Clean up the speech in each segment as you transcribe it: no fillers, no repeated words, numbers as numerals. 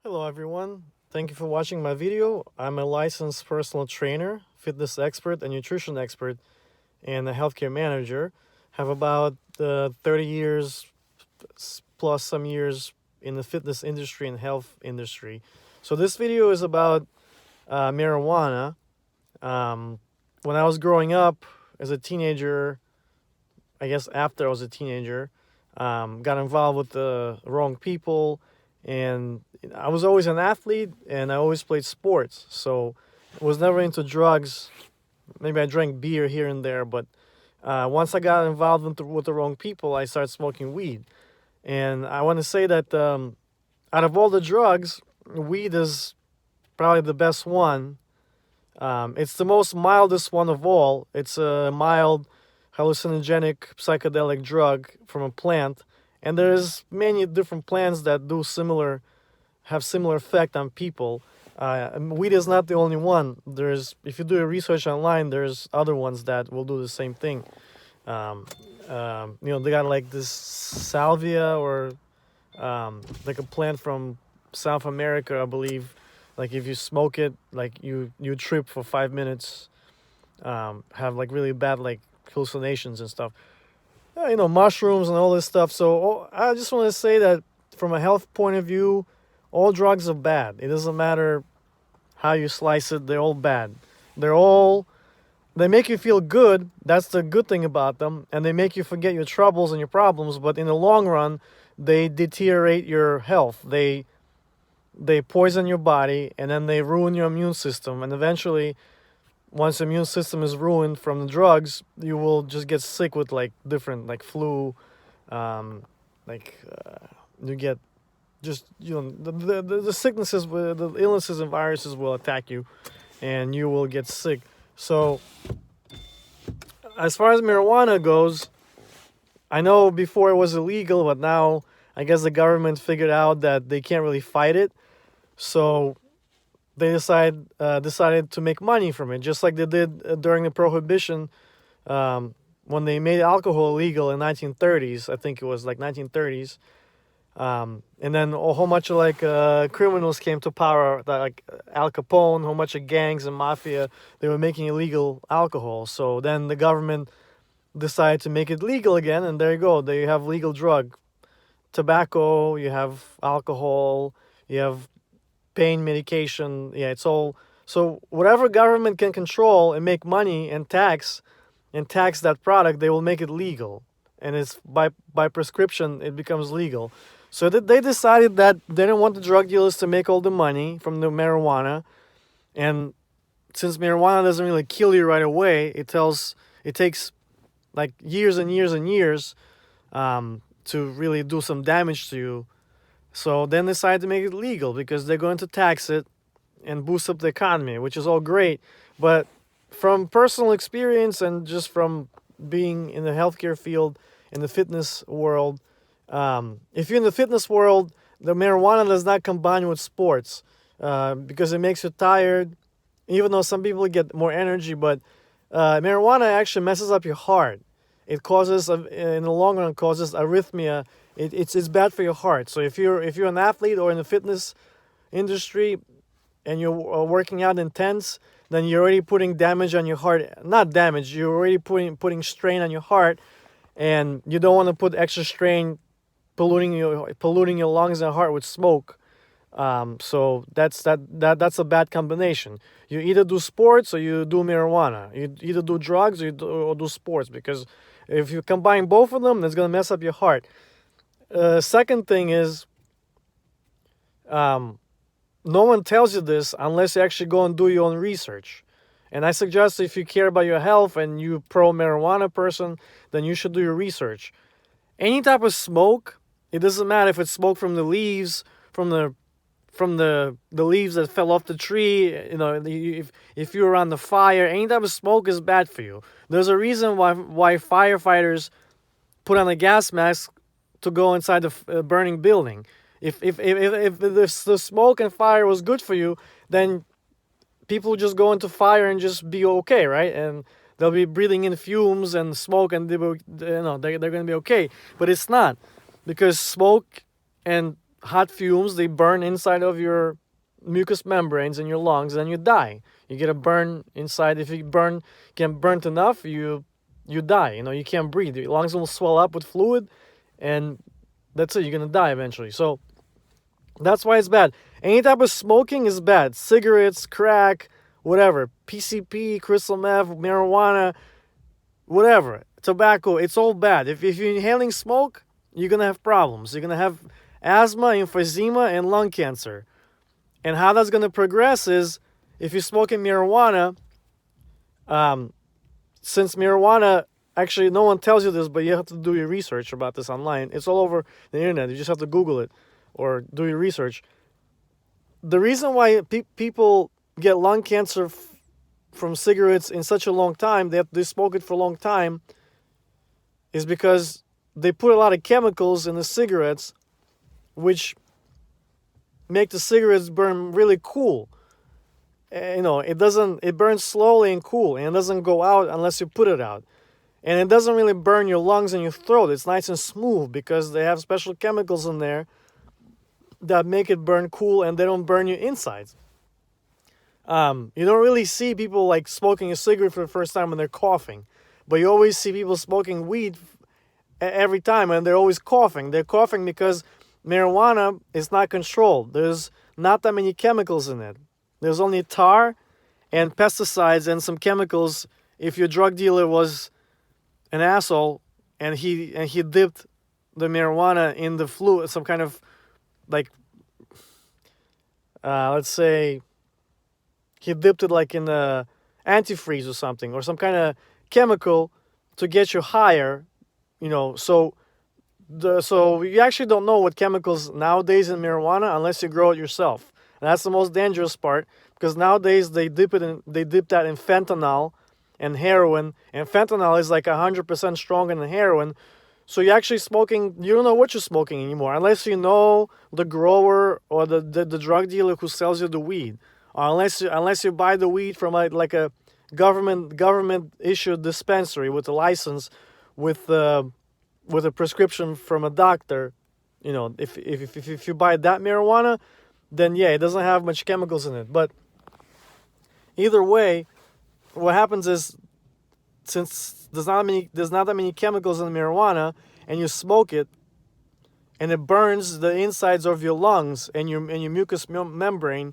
Hello everyone, thank you for watching my video. I'm a licensed personal trainer, fitness expert, and nutrition expert, and a healthcare manager. Have about 30 years plus some years in the fitness industry and health industry. So this video is about marijuana. Um, when I was growing up as a teenager, I guess after I was a teenager, got involved with the wrong people, and I was always an athlete, and I always played sports. So I was never into drugs. Maybe I drank beer here and there, but once I got involved with the wrong people, I started smoking weed. And I want to say that out of all the drugs, weed is probably the best one. It's the most mildest one of all. It's a mild hallucinogenic psychedelic drug from a plant, and there's many different plants that have similar effect on people. Weed is not the only one. If you do a research online, there's other ones that will do the same thing. Um, they got like this salvia or like a plant from South America, I believe. Like if you smoke it, like you trip for 5 minutes, have like really bad like hallucinations and stuff. Mushrooms and all this stuff. So I just want to say that from a health point of view, all drugs are bad. It doesn't matter how you slice it; they're all bad. They're all they make you feel good. That's the good thing about them, and they make you forget your troubles and your problems. But in the long run, they deteriorate your health. They poison your body, and then they ruin your immune system. And eventually, once the immune system is ruined from the drugs, you will just get sick with like different like flu, um, like you get just the sicknesses, the illnesses and viruses will attack you, and you will get sick. So as far as marijuana goes, I know before it was illegal, but now I guess the government figured out that they can't really fight it, so they decided to make money from it, just like they did during the prohibition, when they made alcohol illegal in 1930s. I think it was like 1930s, and then a whole bunch of like criminals came to power, like Al Capone, a whole bunch of gangs and mafia. They were making illegal alcohol, so then the government decided to make it legal again, and there you go. There you have legal drug, tobacco. You have alcohol. You have pain medication. Yeah, it's all. So whatever government can control and make money and tax that product, they will make it legal, and it's by prescription it becomes legal. So they decided that they didn't want the drug dealers to make all the money from the marijuana, and since marijuana doesn't really kill you right away, it takes like years and years and years to really do some damage to you. So then they decided to make it legal because they're going to tax it and boost up the economy, which is all great. But from personal experience and just from being in the healthcare field, in the fitness world, if you're in the fitness world, the marijuana does not combine with sports because it makes you tired, even though some people get more energy. But marijuana actually messes up your heart. It causes, in the long run, causes arrhythmia. It's bad for your heart. So if you're an athlete or in the fitness industry and you're working out intense, then you're already putting damage on your heart. Not damage. You're already putting strain on your heart, and you don't want to put extra strain, polluting your lungs and heart with smoke. So that's a bad combination. You either do sports or you do marijuana. You either do drugs or do sports, because if you combine both of them, it's gonna mess up your heart. Second thing is, no one tells you this unless you actually go and do your own research. And I suggest if you care about your health and you pro marijuana person, then you should do your research. Any type of smoke, it doesn't matter if it's smoke from the leaves, from the leaves that fell off the tree. If you're around the fire, any type of smoke is bad for you. There's a reason why firefighters put on a gas mask to go inside the burning building. If the smoke and fire was good for you, then people just go into fire and just be okay, right? And they'll be breathing in fumes and smoke, and they're going to be okay. But it's not, because smoke and hot fumes, they burn inside of your mucous membranes in your lungs, and you die. You get a burn inside. If you get burnt enough, you die. You can't breathe. Your lungs will swell up with fluid, and that's it. You're gonna die eventually. So that's why it's bad. Any type of smoking is bad. Cigarettes, crack, whatever, PCP, crystal meth, marijuana, whatever, tobacco. It's all bad. If you're inhaling smoke, you're gonna have problems. You're gonna have asthma, emphysema, and lung cancer. And how that's gonna progress is if you're smoking marijuana. Since marijuana, actually, no one tells you this, but you have to do your research about this online. It's all over the internet. You just have to Google it or do your research. The reason why people get lung cancer from cigarettes in such a long time, they smoke it for a long time, is because they put a lot of chemicals in the cigarettes, which make the cigarettes burn really cool. It burns slowly and cool, and it doesn't go out unless you put it out. And it doesn't really burn your lungs and your throat. It's nice and smooth because they have special chemicals in there that make it burn cool, and they don't burn your insides. You don't really see people like smoking a cigarette for the first time when they're coughing, but you always see people smoking weed every time, and they're always coughing. They're coughing because marijuana is not controlled. There's not that many chemicals in it. There's only tar and pesticides and some chemicals. If your drug dealer was an asshole and he dipped the marijuana in the fluid, some kind of like, let's say he dipped it like in the antifreeze or something, or some kind of chemical to get you higher, so you actually don't know what chemicals nowadays in marijuana unless you grow it yourself. And that's the most dangerous part, because nowadays they dip that in fentanyl and heroin, and fentanyl is like 100% stronger than heroin. So you're actually smoking, you don't know what you're smoking anymore, unless you know the grower or the drug dealer who sells you the weed, or unless you buy the weed from like a government issued dispensary with a license, with a prescription from a doctor. If you buy that marijuana, then yeah, it doesn't have much chemicals in it. But either way, what happens is, since there's not that many chemicals in marijuana, and you smoke it, and it burns the insides of your lungs and your mucous membrane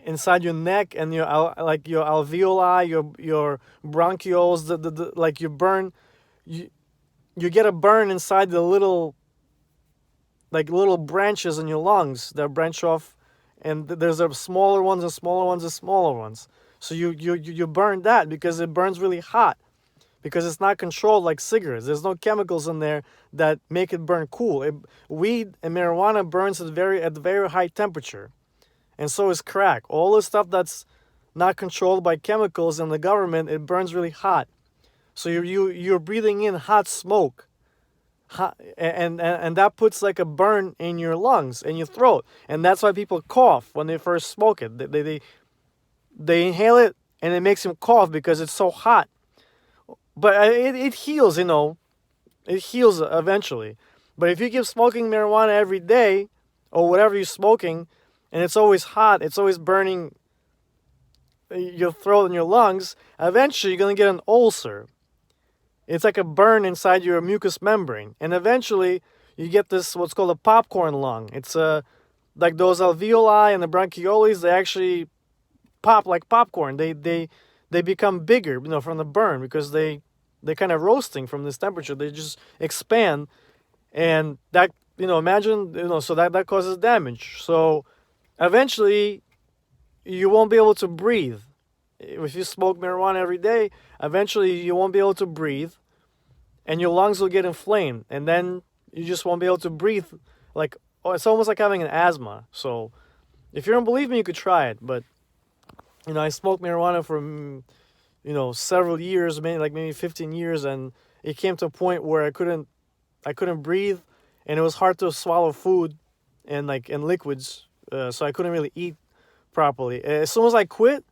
inside your neck and your alveoli, your bronchioles, like you burn, you get a burn inside the little branches in your lungs that branch off, and there's a smaller ones and smaller ones and smaller ones. So you burn that because it burns really hot, because it's not controlled like cigarettes. There's no chemicals in there that make it burn cool. Weed and marijuana burns at very high temperature, and so is crack. All the stuff that's not controlled by chemicals and the government, it burns really hot. So you're breathing in hot smoke. And that puts like a burn in your lungs and your throat, and that's why people cough when they first smoke it. They inhale it, and it makes them cough because it's so hot. But it heals, it heals eventually. But if you keep smoking marijuana every day, or whatever you're smoking, and it's always hot, it's always burning your throat and your lungs, eventually you're gonna get an ulcer. It's like a burn inside your mucous membrane. And eventually, you get this, what's called a popcorn lung. It's like those alveoli and the bronchioles, they actually pop like popcorn. They become bigger, from the burn, because they're kind of roasting from this temperature. They just expand. And that, imagine, so that causes damage. So eventually, you won't be able to breathe. If you smoke marijuana every day, eventually you won't be able to breathe, and your lungs will get inflamed, and then you just won't be able to breathe. It's almost like having an asthma. So if you don't believe me, you could try it. But I smoked marijuana for several years, maybe 15 years, and it came to a point where I couldn't breathe, and it was hard to swallow food and liquids, so I couldn't really eat properly. As soon as I quit,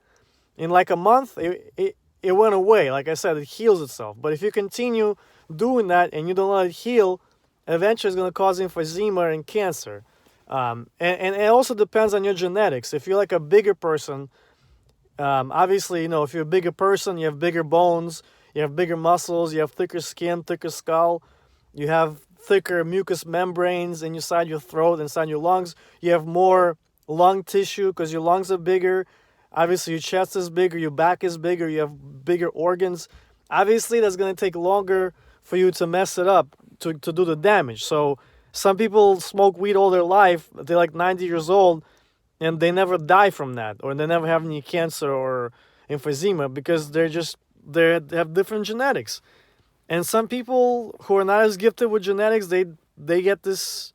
in like a month, it went away. Like I said, it heals itself. But if you continue doing that and you don't let it heal, eventually it's going to cause emphysema and cancer. And it also depends on your genetics. If you're like a bigger person, obviously, if you're a bigger person, you have bigger bones, you have bigger muscles, you have thicker skin, thicker skull, you have thicker mucous membranes inside your throat, inside your lungs. You have more lung tissue because your lungs are bigger. Obviously, your chest is bigger, your back is bigger, you have bigger organs. Obviously, that's going to take longer for you to mess it up, to do the damage. So, some people smoke weed all their life, they're like 90 years old, and they never die from that, or they never have any cancer or emphysema because they have different genetics. And some people who are not as gifted with genetics, they get these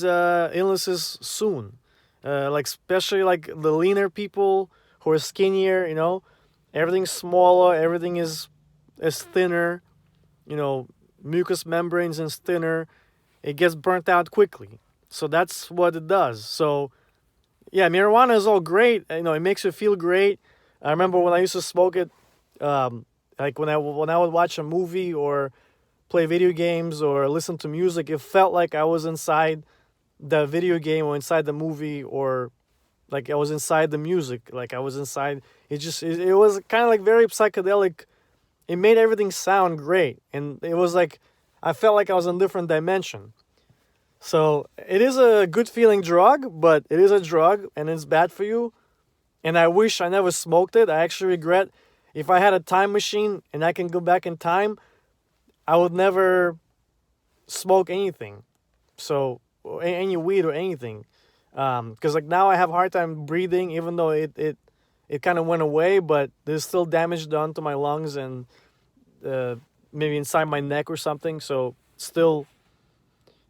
illnesses soon. Like especially like the leaner people who are skinnier, everything's smaller, everything is thinner, mucous membranes is thinner. It gets burnt out quickly. So that's what it does. So yeah, marijuana is all great. It makes you feel great. I remember when I used to smoke it, like when I would watch a movie or play video games or listen to music, it felt like I was inside the video game or inside the movie, or like I was inside the music, like I was inside. It was kind of like very psychedelic. It made everything sound great, and it was like I felt like I was in a different dimension. So it is a good feeling drug, but it is a drug and it's bad for you. And I wish I never smoked it. I actually regret, if I had a time machine and I can go back in time, I would never smoke anything. So any weed or anything. Because like now I have a hard time breathing, even though it kind of went away, but there's still damage done to my lungs and maybe inside my neck or something. So still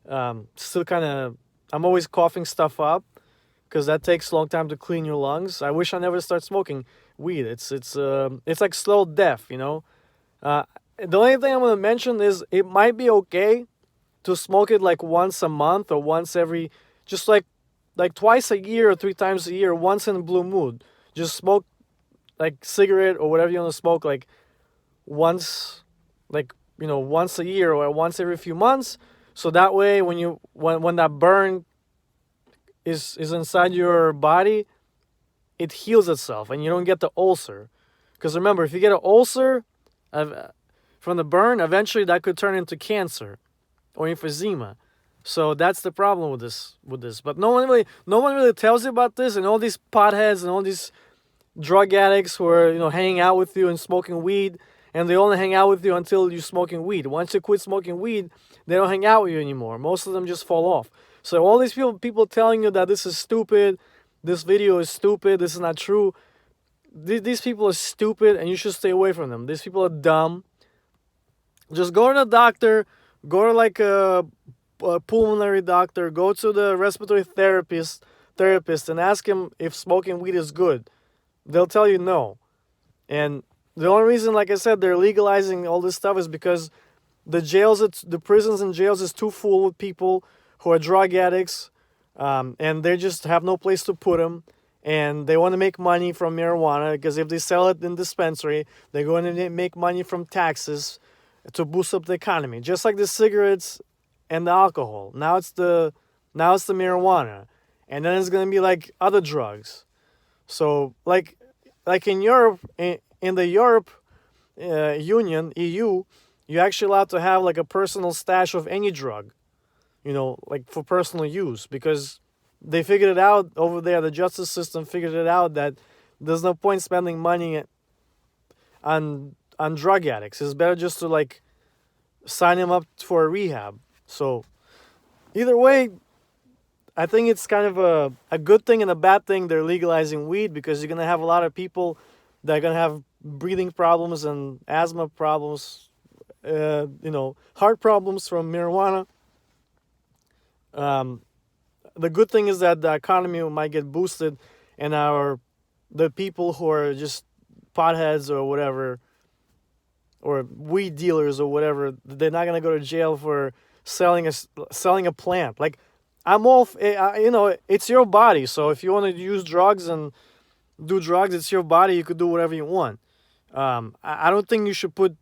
kind of, I'm always coughing stuff up because that takes a long time to clean your lungs. I wish I never start smoking weed. It's like slow death, the only thing I'm gonna mention is it might be okay to smoke it like once a month or once every, just like twice a year or 3 times a year, once in a blue mood. Just smoke like cigarette or whatever you want to smoke like once, once a year or once every few months. So that way, when that burn is inside your body, it heals itself, and you don't get the ulcer. Because remember, if you get an ulcer from the burn, eventually that could turn into cancer or emphysema. So that's the problem with this. But no one really tells you about this, and all these potheads and all these drug addicts who are hanging out with you and smoking weed, and they only hang out with you until you're smoking weed. Once you quit smoking weed, they don't hang out with you anymore. Most of them just fall off. So all these people telling you that this is stupid, this video is stupid, this is not true. These people are stupid, and you should stay away from them. These people are dumb. Just go to the doctor, go to like a pulmonary doctor, go to the respiratory therapist, and ask him if smoking weed is good. They'll tell you no. And the only reason, like I said, they're legalizing all this stuff is because the prisons and jails is too full with people who are drug addicts, and they just have no place to put them, and they want to make money from marijuana because if they sell it in dispensary, they're going to make money from taxes to boost up the economy. Just like the cigarettes and the alcohol. Now it's the marijuana, and then it's going to be like other drugs. So like in Europe, in the Europe Union, EU, you're actually allowed to have like a personal stash of any drug, like for personal use, because they figured it out over there. The justice system figured it out that there's no point spending money on drug addicts. It's better just to like sign them up for a rehab. So either way, I think it's kind of a good thing and a bad thing they're legalizing weed, because you're going to have a lot of people that are going to have breathing problems and asthma problems, heart problems from marijuana. The good thing is that the economy might get boosted, and the people who are just potheads or whatever, or weed dealers or whatever, they're not going to go to jail for selling a plant. Like, I'm all, it's your body. So if you want to use drugs and do drugs, it's your body. You could do whatever you want. I don't think you should put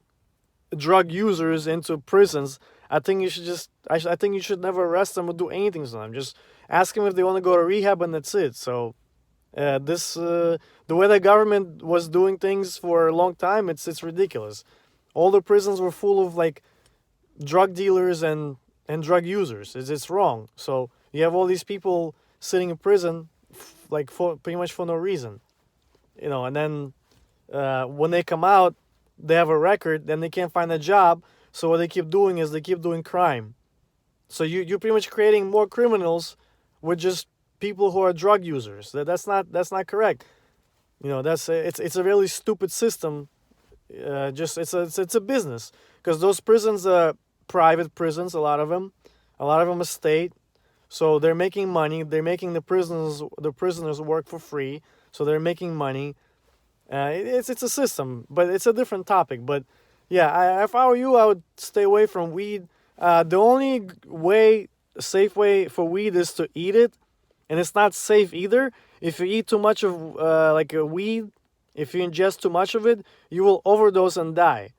drug users into prisons. I think you should just I think you should never arrest them or do anything to them. Just ask them if they want to go to rehab, and that's it. So the way the government was doing things for a long time, it's ridiculous. All the prisons were full of like drug dealers and drug users. It's wrong. So you have all these people sitting in prison, like for pretty much for no reason, and then when they come out, they have a record, then they can't find a job. So what they keep doing is they keep doing crime. So you're pretty much creating more criminals with just people who are drug users. That's not correct. It's a really stupid system. Just it's a business, because those prisons are private prisons. A lot of them are state. So they're making money. They're making the prisoners work for free. So they're making money. It's a system, but it's a different topic. But yeah, if I were you, I would stay away from weed. The only safe way for weed is to eat it, and it's not safe either. If you eat too much of like a weed, if you ingest too much of it, you will overdose and die.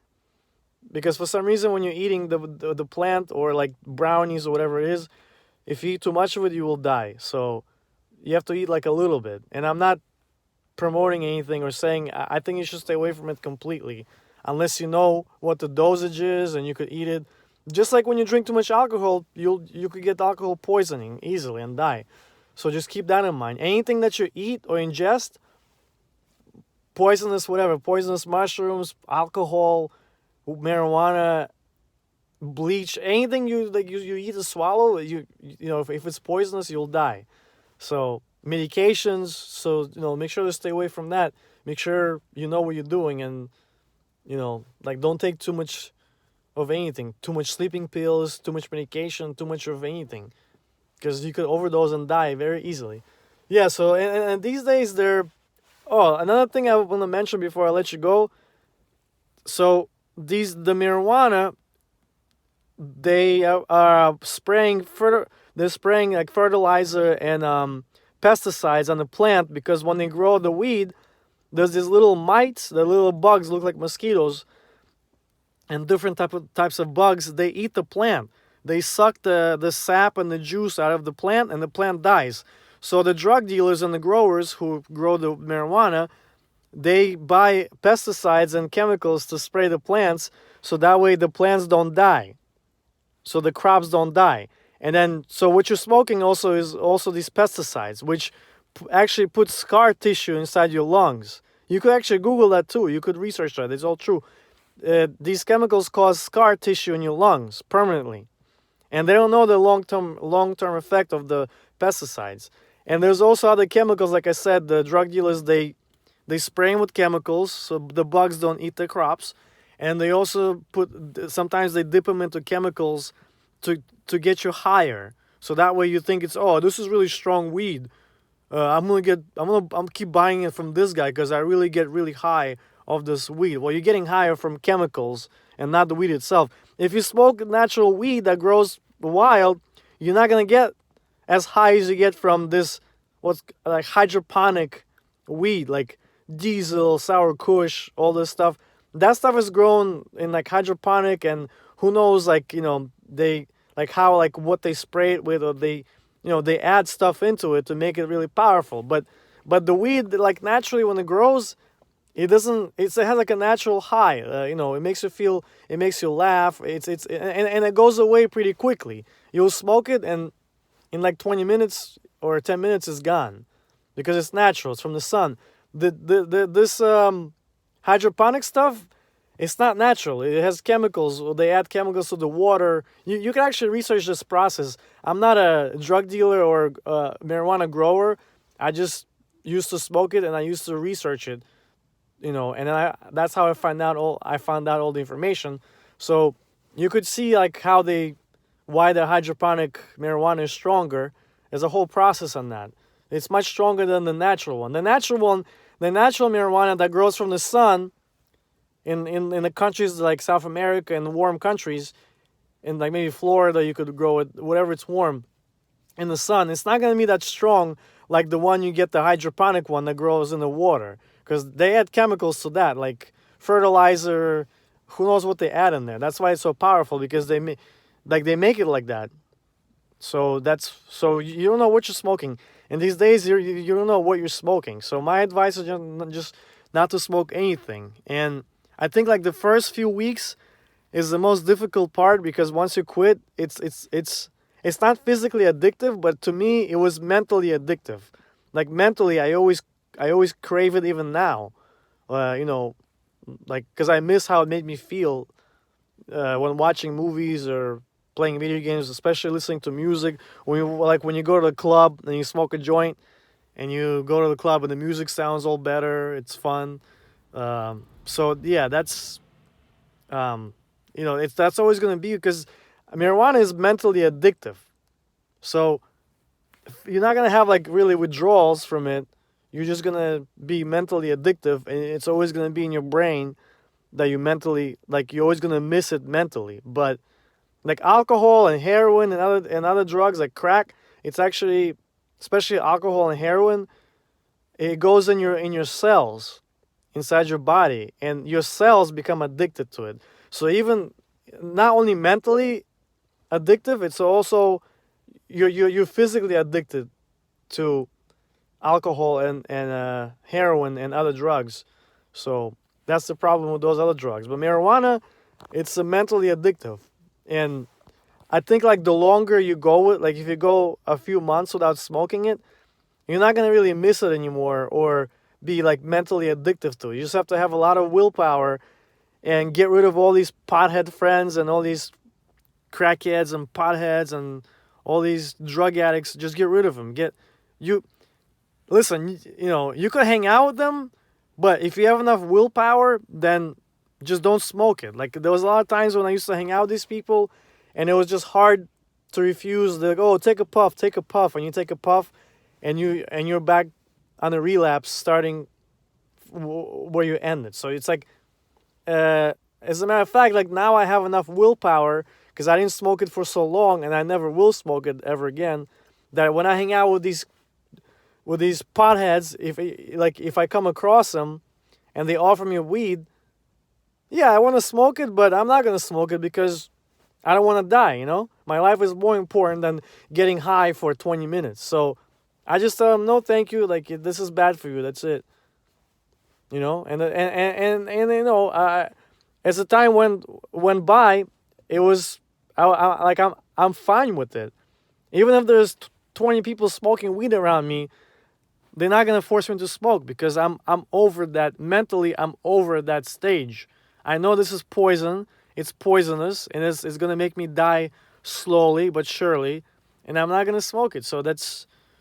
Because for some reason, when you're eating the plant, or like brownies or whatever it is, if you eat too much of it, you will die. So you have to eat like a little bit. And I'm not promoting anything or saying I think you should stay away from it completely, unless you know what the dosage is and you could eat it. Just like when you drink too much alcohol, you could get alcohol poisoning easily and die. So just keep that in mind. Anything that you eat or ingest, poisonous mushrooms, alcohol, marijuana, bleach, anything you eat or swallow, if it's poisonous, you'll die. So medications, so make sure to stay away from that. Make sure you know what you're doing, and like don't take too much of anything, too much sleeping pills, too much medication, too much of anything, because you could overdose and die very easily. Yeah, so and these days another thing I want to mention before I let you go. So the marijuana, they are spraying they're spraying like fertilizer and pesticides on the plant, because when they grow the weed, there's these little mites, the little bugs look like mosquitoes, and different types of bugs. They eat the plant. They suck the sap and the juice out of the plant, and the plant dies. So the drug dealers and the growers who grow the marijuana, they buy pesticides and chemicals to spray the plants, so that way the plants don't die, so the crops don't die. And then, so what you're smoking also is these pesticides, which actually put scar tissue inside your lungs. You could actually Google that too. You could research that. It's all true. These chemicals cause scar tissue in your lungs permanently, and they don't know the long-term effect of the pesticides. And there's also other chemicals, like I said, the drug dealers, they spray them with chemicals so the bugs don't eat the crops, and they also sometimes they dip them into chemicals to get you higher. So that way you think this is really strong weed. I'm gonna keep buying it from this guy because I really get really high of this weed. Well, you're getting higher from chemicals and not the weed itself. If you smoke natural weed that grows wild, you're not gonna get as high as you get from this what's like hydroponic weed, like diesel, sour kush, all this stuff. That stuff is grown in like hydroponic, and who knows, like they like how like what they spray it with, or they they add stuff into it to make it really powerful. But the weed, like naturally when it grows, it has like a natural high. It makes you laugh. And it goes away pretty quickly. You'll smoke it, and in like 20 minutes or 10 minutes it's gone, because it's natural. It's from the sun. This hydroponic stuff, it's not natural. It has chemicals, or they add chemicals to the water. You can actually research this process. I'm not a drug dealer or a marijuana grower. I just used to smoke it, and I used to research it, and then that's how I found out all the information. So you could see like why the hydroponic marijuana is stronger. There's a whole process on that. It's much stronger than the natural one. The natural marijuana that grows from the sun in the countries like South America and warm countries, in like maybe Florida, you could grow it, whatever, it's warm in the sun. It's not going to be that strong like the one you get, the hydroponic one that grows in the water, because they add chemicals to that, like fertilizer. Who knows what they add in there? That's why it's so powerful, because like they make it like that. So you don't know what you're smoking. And these days you don't know what you're smoking. So my advice is just not to smoke anything. And I think like the first few weeks is the most difficult part, because once you quit, it's not physically addictive, but to me it was mentally addictive. Like mentally, I always crave it even now. You know, like because I miss how it made me feel when watching movies or playing video games, especially listening to music. When you go to the club and you smoke a joint, and you go to the club and the music sounds all better. It's fun. So yeah, um, that's always gonna be, because marijuana is mentally addictive. So you're not gonna have like really withdrawals from it. You're just gonna be mentally addictive, and it's always gonna be in your brain that you mentally, like, you're always gonna miss it mentally. But like alcohol and heroin and other drugs like crack, it's actually, especially alcohol and heroin, it goes in your cells inside your body, and your cells become addicted to it. So even not only mentally addictive, it's also you're physically addicted to alcohol and heroin and other drugs. So that's the problem with those other drugs. But marijuana, it's mentally addictive. And I think like the longer you go with, like if you go a few months without smoking it, you're not gonna really miss it anymore or be like mentally addictive to it. You just have to have a lot of willpower and get rid of all these pothead friends and all these crackheads and potheads and all these drug addicts. Just get rid of them. You listen. You could hang out with them, but if you have enough willpower, then just don't smoke it. Like there was a lot of times when I used to hang out with these people, and it was just hard to refuse. They're like, "Oh, take a puff," and you take a puff, and you're back on a relapse, starting where you ended. So it's like, as a matter of fact, like now I have enough willpower because I didn't smoke it for so long, and I never will smoke it ever again. That when I hang out with these potheads, if I come across them, and they offer me weed, yeah, I want to smoke it, but I'm not gonna smoke it because I don't want to die. My life is more important than getting high for 20 minutes. So I just tell them no, thank you. Like this is bad for you. That's it. As the time went by, it was I'm fine with it. Even if there's 20 people smoking weed around me, they're not gonna force me to smoke because I'm over that mentally. I'm over that stage. I know this is poison. It's poisonous, and it's gonna make me die slowly but surely, and I'm not gonna smoke it. So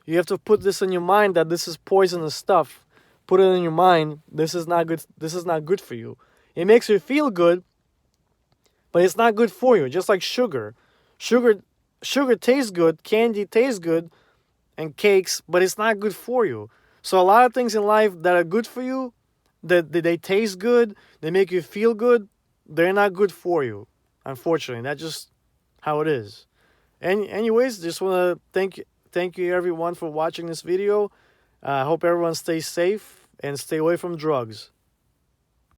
you have to put this in your mind that this is poisonous stuff. Put it in your mind. This is not good. This is not good for you. It makes you feel good, but it's not good for you. Just like sugar. Sugar tastes good. Candy tastes good, and cakes, but it's not good for you. So a lot of things in life that are good for you, that they taste good, they make you feel good, they're not good for you. Unfortunately, that's just how it is. And anyways, just want to thank you everyone for watching this video. I hope everyone stays safe and stay away from drugs.